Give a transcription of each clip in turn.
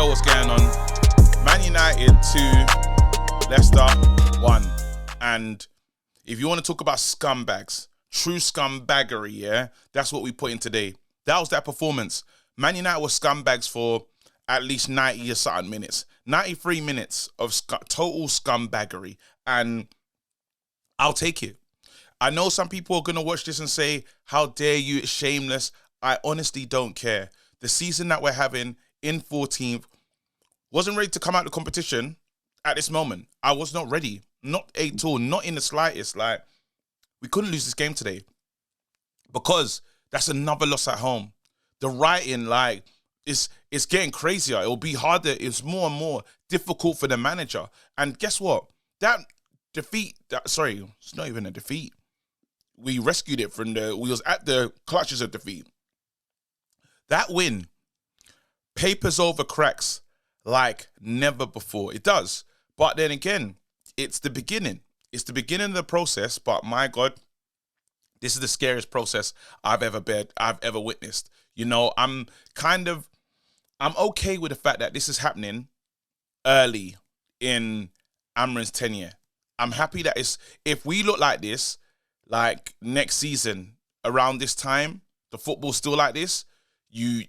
what's going on. Man United 2, Leicester 1. And if you want to talk about scumbags, true scumbaggery, yeah, that's what we put in today. That was that performance. Man United was scumbags for at least 90 or something minutes. 93 minutes of total scumbaggery. And I'll take it. I know some people are going to watch this and say, how dare you, it's shameless. I honestly don't care. The season that we're having in 14th wasn't ready to come out of the competition at this moment. I was not ready. Not at all. Not in the slightest. Like, we couldn't lose this game today because that's another loss at home. The writing, like, it's getting crazier. It'll be harder. It's more and more difficult for the manager. And guess what? That defeat, it's not even a defeat. We rescued it from we was at the clutches of defeat. That win papers over cracks like never before. It does. But then again, it's the beginning. It's the beginning of the process. But my God, this is the scariest process I've ever witnessed. You know, I'm okay with the fact that this is happening early in AMORIM's tenure. I'm happy that if we look like this, like next season around this time, the football's still like this, you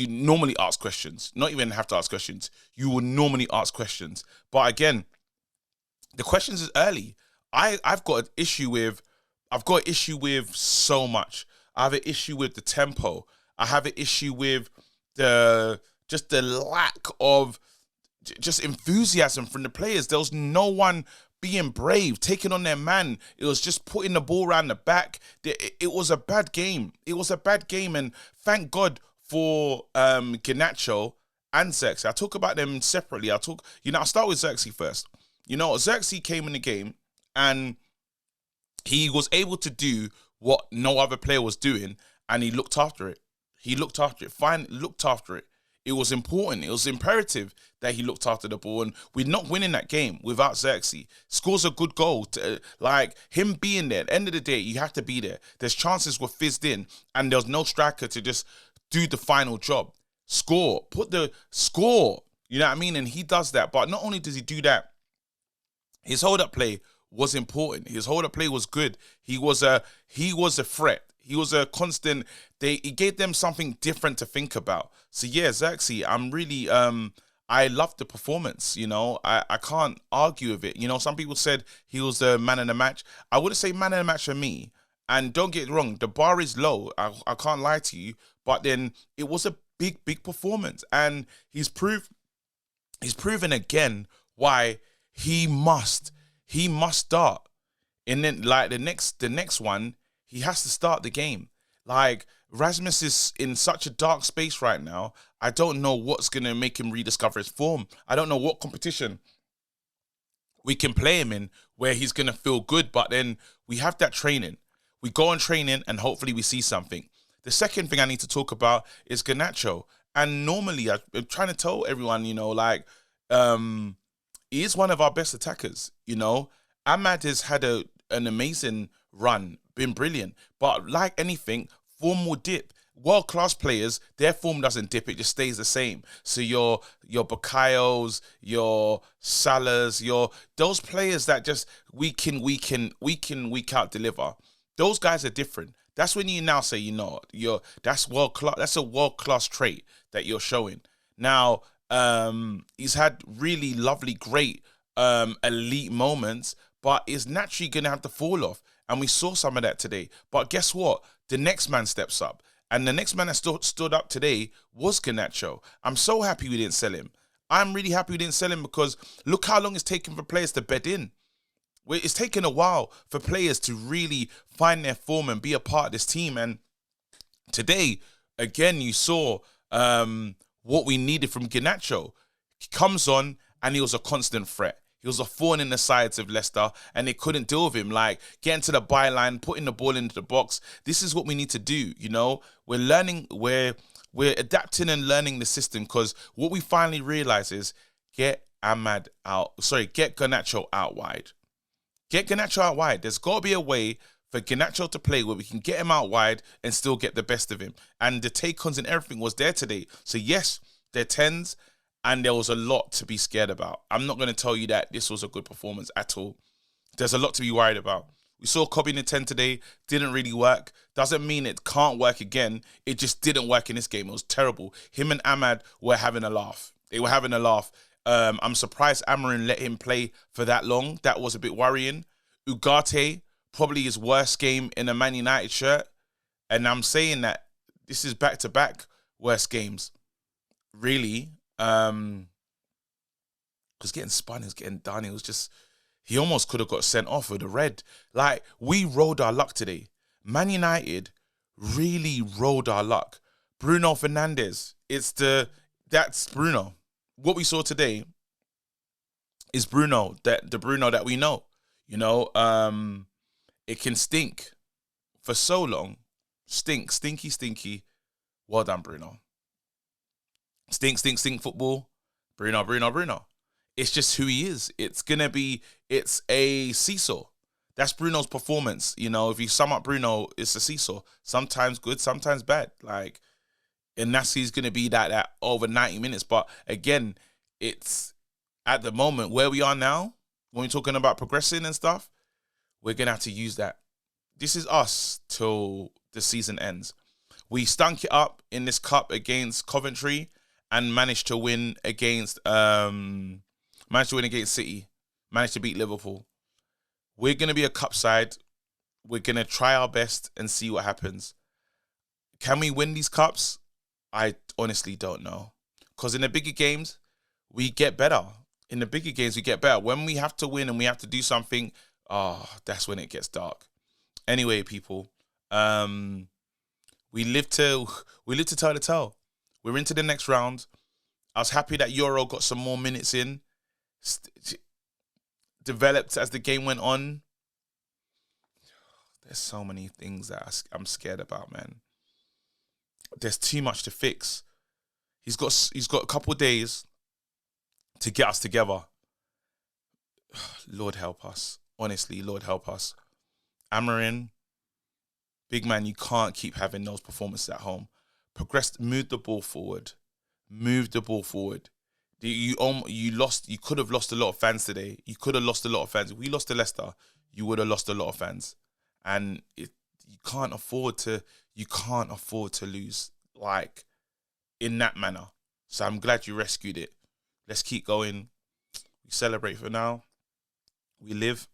normally ask questions. Not even have to ask questions. You will normally ask questions. But again, the questions is early. I've got an issue with so much. I have an issue with the tempo. I have an issue with the lack of just enthusiasm from the players. There was no one being brave, taking on their man. It was just putting the ball around the back. It was a bad game. It was a bad game, and thank God for Garnacho and Zirkzee. I talk about them separately. I'll start with Zirkzee first. You know, Zirkzee came in the game, and he was able to do what no other player was doing, and he looked after it. Finally looked after it. It was important. It was imperative that he looked after the ball, and we're not winning that game without Zirkzee. Scores a good goal. Like, him being there, at the end of the day, you have to be there. There's chances were fizzed in, and there was no striker to just do the final job. Score. Put the score. You know what I mean? And he does that. But not only does he do that, his hold-up play was important. His hold-up play was good. He was a threat. He was a constant. He gave them something different to think about. So yeah, Zirkzee, I'm really I loved the performance. You know, I can't argue with it. You know, some people said he was the man of the match. I wouldn't say man of the match for me. And don't get it wrong, the bar is low. I can't lie to you. But then it was a big performance, and he's proven again why he must start. And then like the next one, he has to start the game. Like, Rasmus is in such a dark space right now. I don't know what's going to make him rediscover his form. I don't know what competition we can play him in where he's going to feel good. But then we have that training. We go on training and hopefully we see something. The second thing I need to talk about is Garnacho. And normally, I'm trying to tell everyone, you know, like, he is one of our best attackers, you know. Ahmad has had an amazing run, been brilliant. But like anything, form will dip. World-class players, their form doesn't dip, it just stays the same. So your Bakayos, your Salahs, those players that just week out deliver, those guys are different. That's when you now say, you know, that's world-class. That's a world-class trait that you're showing. Now, he's had really lovely, great, elite moments, but is naturally going to have to fall off. And we saw some of that today. But guess what? The next man steps up. And the next man that stood up today was Garnacho. I'm so happy we didn't sell him. I'm really happy we didn't sell him because look how long it's taken for players to bed in. It's taken a while for players to really find their form and be a part of this team. And today, again, you saw what we needed from Garnacho. He comes on and he was a constant threat. He was a thorn in the sides of Leicester, and they couldn't deal with him. Like, getting to the byline, putting the ball into the box. This is what we need to do, you know? We're learning, we're adapting and learning the system, because what we finally realize is get Garnacho out wide. Get Garnacho out wide. There's got to be a way for Garnacho to play where we can get him out wide and still get the best of him. And the take-ons and everything was there today. So yes, They're 10s, and there was a lot to be scared about. I'm not going to tell you that this was a good performance at all. There's a lot to be worried about. We saw Kobe in the 10 today. Didn't really work. Doesn't mean it can't work again. It just didn't work in this game. It was terrible. Him and Ahmad were having a laugh. They were having a laugh. I'm surprised AMORIM let him play for that long. That was a bit worrying. Ugarte, probably his worst game in a Man United shirt. And I'm saying that this is back-to-back worst games. Really. Because getting spun, he was getting done. It was just, he almost could have got sent off with a red. Like, we rode our luck today. Man United really rode our luck. Bruno Fernandes, that's Bruno. What we saw today is Bruno, the Bruno that we know. You know, it can stink for so long. Stinky. Well done, Bruno. Stink football. Bruno. It's just who he is. It's a seesaw. That's Bruno's performance. You know, if you sum up Bruno, it's a seesaw. Sometimes good, sometimes bad. Like, and he's going to be that over 90 minutes. But again, it's at the moment where we are now, when we're talking about progressing and stuff, we're going to have to use that. This is us till the season ends. We stunk it up in this cup against Coventry and managed to win against City, managed to beat Liverpool. We're going to be a cup side. We're going to try our best and see what happens. Can we win these cups? I honestly don't know. Because in the bigger games, we get better. In the bigger games, we get better. When we have to win and we have to do something, that's when it gets dark. Anyway, people, we live to tell the tale. We're into the next round. I was happy that Euro got some more minutes in. Developed as the game went on. There's so many things that I'm scared about, man. There's too much to fix. He's got a couple of days to get us together. Lord help us. Honestly, Lord help us. AMORIM, big man, you can't keep having those performances at home. Move the ball forward. Move the ball forward. You could have lost a lot of fans today. You could have lost a lot of fans. If we lost to Leicester, you would have lost a lot of fans. And you can't afford to lose like in that manner. So I'm glad you rescued it. Let's keep going. We celebrate for now. We live.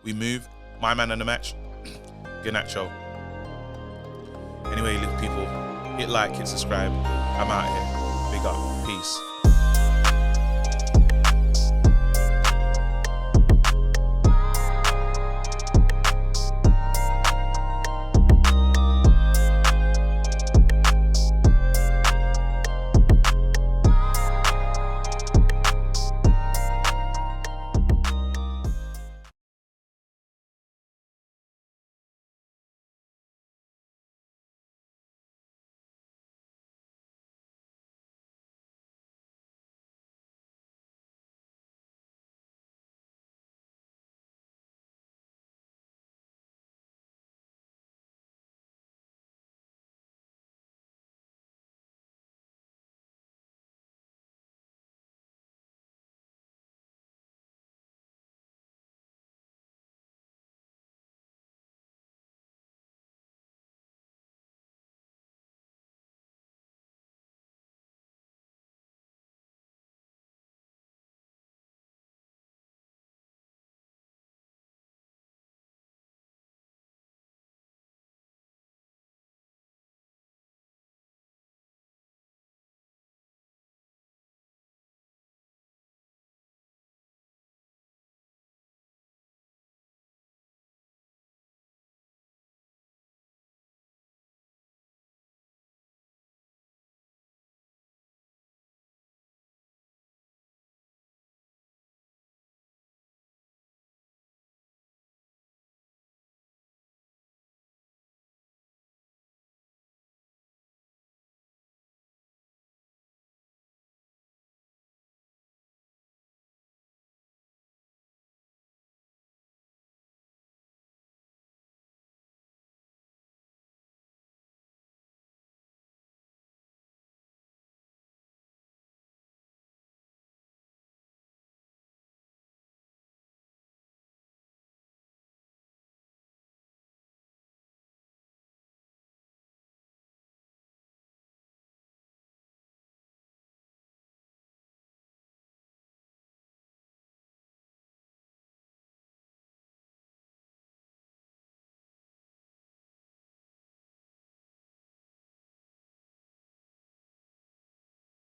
We move. My man of the match. Garnacho. Anyway, little people, hit like, hit subscribe. I'm out here. Big up. Peace.